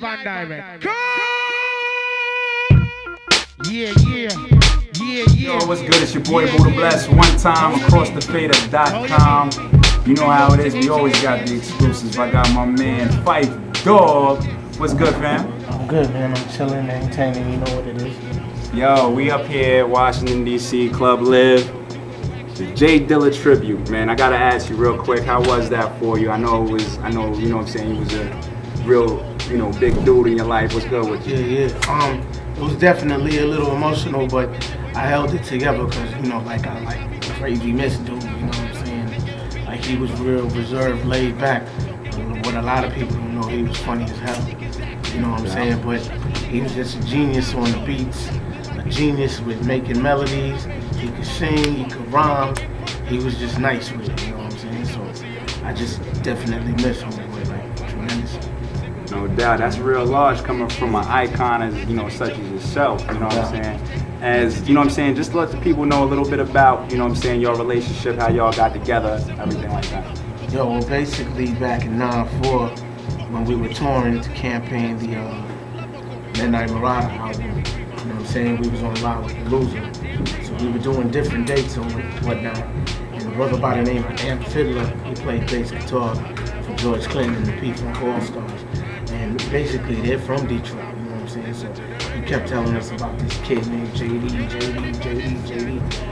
and direct. Go! Yeah, yeah. Yeah, yeah. Yo, what's good? It's your boy Buddha Bless. One time, Acrossthefader.com. You know how it is. We always got the exclusives. I got my man Phife Dawg. What's good, fam? I'm good, man. I'm chilling, maintaining. You know what it is. Yo, we up here, Washington D.C. Club Live. The J Dilla tribute, man. I gotta ask you real quick, how was that for you? I know, you know what I'm saying, you was a real, big dude in your life. What's good with you? Yeah. It was definitely a little emotional, but I held it together because, I crazy miss dude, you know what I'm saying? Like, he was real reserved, laid back. What a lot of people don't know, he was funny as hell, you know what I'm saying? But he was just a genius on the beats, a genius with making melodies. He could sing, he could rhyme. He was just nice with it, you know what I'm saying? So I just definitely miss him, tremendous. No doubt, that's real large coming from an icon as, such as yourself, you know what I'm saying? As, just let the people know a little bit about, your relationship, how y'all got together, everything like that. Yo, well, basically back in '94, when we were touring to campaign the Midnight Marauder album, you know what I'm saying, we was on live with the Loser. So we were doing different dates and whatnot. And a brother by the name of Amp Fiddler, he played bass guitar for George Clinton and the Phife Dawg All-Stars. And basically they're from Detroit, you know what I'm saying? So he kept telling us about this kid named JD.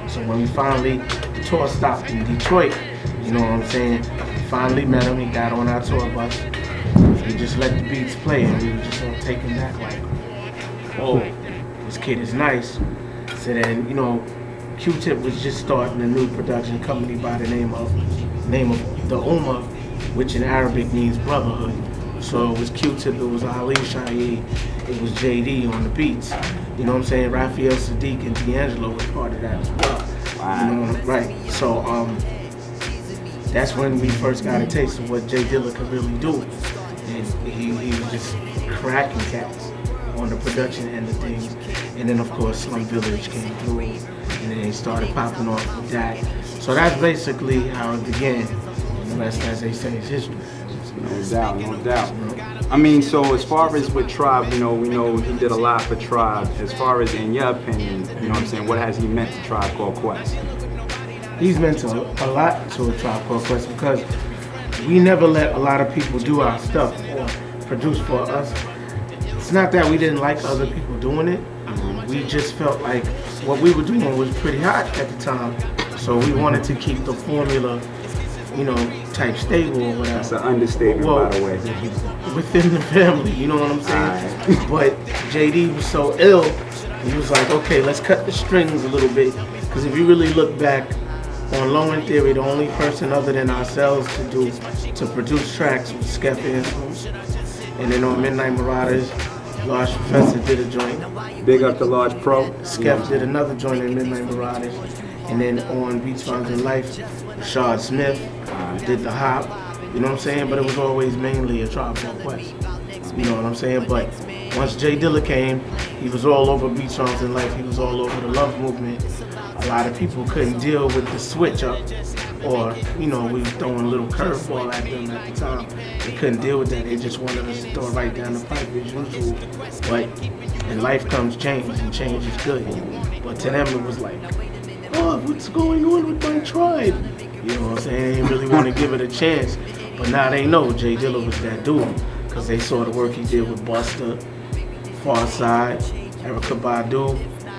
So when we finally, the tour stopped in Detroit, you know what I'm saying? We finally met him, he got on our tour bus. He just let the beats play and we were just all taken back like, oh, this kid is nice. So then, Q-Tip was just starting a new production company by the name of the Ummah, which in Arabic means brotherhood. So it was Q-Tip, it was Ali Shaheed, it was JD on the beats. You know what I'm saying? Raphael Sadiq and D'Angelo was part of that as well. Wow. You know, right. So that's when we first got a taste of what J Dilla could really do. And he was just cracking cats on the production end of things. And then of course Slum Village came through and then they started popping off with that. So that's basically how it began. And the rest, as they say, is history. No doubt. So as far as with Tribe, we know he did a lot for Tribe. As far as in your opinion, what has he meant to Tribe Called Quest? He's meant a lot to a Tribe Called Quest because we never let a lot of people do our stuff or produce for us. It's not that we didn't like other people doing it. We just felt like what we were doing was pretty hot at the time. So we wanted to keep the formula, type stable or whatever. That's an understatement, by the way. Within the family, you know what I'm saying? Right. But JD was so ill, he was like, okay, let's cut the strings a little bit. Because if you really look back on Low End Theory, the only person other than ourselves to produce tracks was Phife Dawg. And then on Midnight Marauders, Large Professor did a joint. Big up to Large Pro. Phife did another joint in Midnight Marauders. And then on Beats Found in Life, Rashad Smith did the hop. You know what I'm saying? But it was always mainly a Tribe Called Quest. You know what I'm saying? But once J Dilla came, he was all over Beats Found in Life. He was all over the Love Movement. A lot of people couldn't deal with the switch up. Or, we were throwing a little curveball at them at the time. They couldn't deal with that. They just wanted us to throw it right down the pipe as usual. But in life comes change, and change is good. But to them it was like, oh, what's going on with my tribe? You know what I'm saying? They didn't really want to give it a chance. But now they know J Dilla was that dude. Because they saw the work he did with Busta, Pharcyde, Erykah Badu.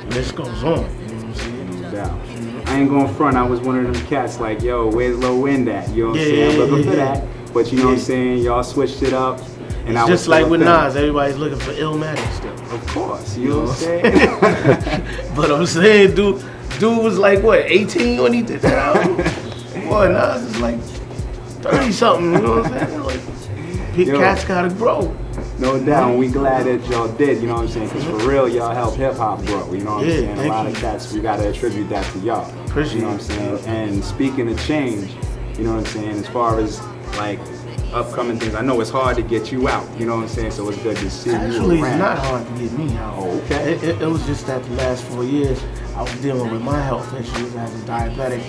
The list goes on. You know what I'm saying? No doubt. I ain't going front. I was one of them cats like, yo, where's Low End at? You know what I'm saying? I'm looking for that. But you know what I'm saying? Y'all switched it up. And it's just like with Nas, everybody's looking for Illmatic still. Of course. You know what I'm saying? But I'm saying, dude was like, what, 18 when he did that album? Boy, Nas is like 30 something, you know what I'm saying? Like, cats gotta grow. No doubt, and we glad that y'all did, you know what I'm saying? Because for real, y'all helped hip-hop grow, you know what I'm saying? A lot of cats, we gotta attribute that to y'all. Appreciate you know what I'm saying? And speaking of change, you know what I'm saying? As far as, like, upcoming things, I know it's hard to get you out, you know what I'm saying? So it's good to see you around. Actually, it's not hard to get me out. Oh, okay. It was just that the last 4 years, I was dealing with my health issues as a diabetic.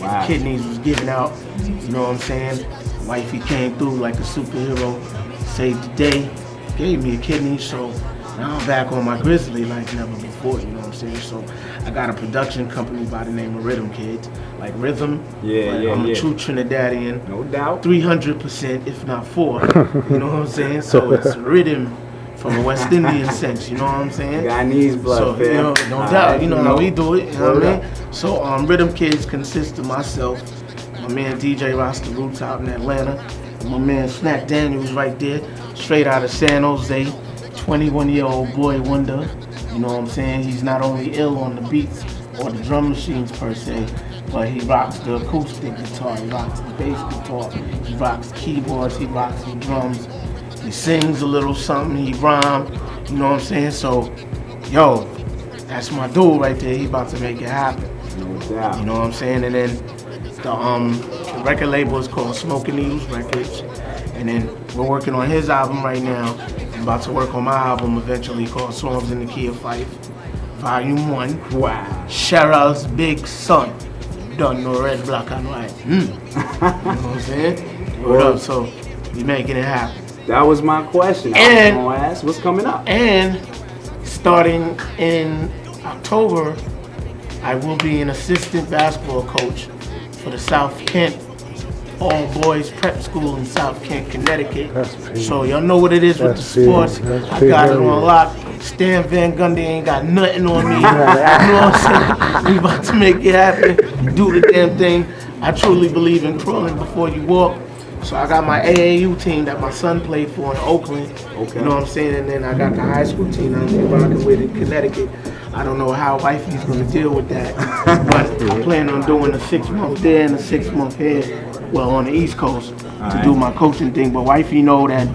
Wow. Kidneys was giving out, you know what I'm saying? Wifey came through like a superhero, saved the day. gave me a kidney, so now I'm back on my Grizzly like never before, you know what I'm saying? So I got a production company by the name of Rhythm Kids, like Rhythm. I'm a true Trinidadian. No doubt. 300%, if not 4. You know what I'm saying? So it's rhythm from a West Indian sense, you know what I'm saying? Guyanese blood, so, fam. You know, no doubt, you know how we do it, you know what I mean? So Rhythm Kids consists of myself, my man DJ Rasta Roots out in Atlanta, and my man Snack Daniels right there, straight out of San Jose, 21-year-old boy wonder, you know what I'm saying? He's not only ill on the beats or the drum machines per se, but he rocks the acoustic guitar, he rocks the bass guitar, he rocks the keyboards, he rocks the drums, he sings a little something, he rhymes, you know what I'm saying? So, yo, that's my dude right there, he about to make it happen. No doubt. You know what I'm saying? And then the record label is called Smoking Needles Records, and then we're working on his album right now. I'm about to work on my album eventually called Songs in the Key of Phife, Volume 1. Wow. Cheryl's Big Son. Done no red, black, and white. You know what I'm saying? What up? So, we making it happen. That was my question. I was gonna ask, what's coming up? And starting in October, I will be an assistant basketball coach for the South Kent all-boys prep school in South Kent, Connecticut. So y'all know what it is with the sports. I got it on lock. Stan Van Gundy ain't got nothing on me. You know what I'm saying? We about to make it happen. Do the damn thing. I truly believe in crawling before you walk. So I got my AAU team that my son played for in Oakland. Okay. You know what I'm saying? And then I got the high school team that I'm rocking with in Connecticut. I don't know how wifey's gonna deal with that, but I plan on doing a 6-month there and a 6-month here. Well, on the East Coast to do my coaching thing. But wifey know that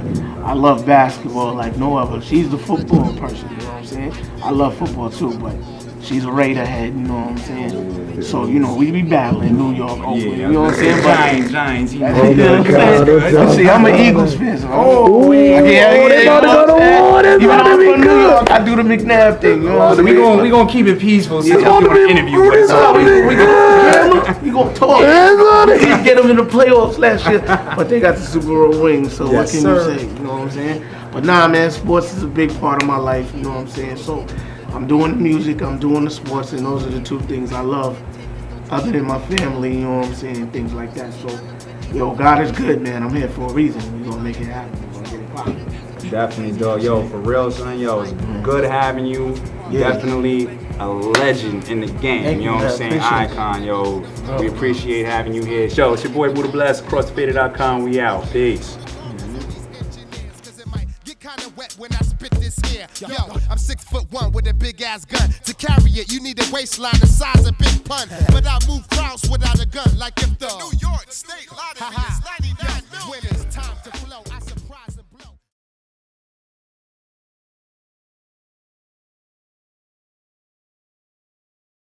I love basketball like no other. She's the football person, you know what I'm saying? I love football too, but she's a Raider head, you know what I'm saying? So, you know, we be battling New York, Oakland, you know what I'm saying? Giants, you know what I'm saying? See, I'm an Eagles fan, so they about to go to war. They even about though to I'm from New York, I do the McNabb thing, you know what I'm saying? We gonna keep it peaceful since Yeah. we're doing an interview. But it's all We gonna talk. We didn't get them in the playoffs last year, but they got the Super Bowl ring. So what can you say? You know what I'm saying? But nah, man, sports is a big part of my life. You know what I'm saying? So I'm doing the music, I'm doing the sports, and those are the two things I love, other than my family. You know what I'm saying? Things like that. So, yo, God is good, man. I'm here for a reason. We're gonna make it happen. We're gonna get it poppin'. Definitely, dog. Yo, for real, son. Yo, it's good having you. Yeah. Definitely a legend in the game. Thank you know you, what I'm man. saying? Appreciate Icon, yo. We appreciate having you here. Yo, it's your boy Buddha Bless, Acrossthefader.com. We out. Peace. When I spit this here, yo, I'm 6'1" with a big ass gun. To carry it, you need a waistline the size of Big Pun. But I move crowds without a gun, like if the New York State lottery.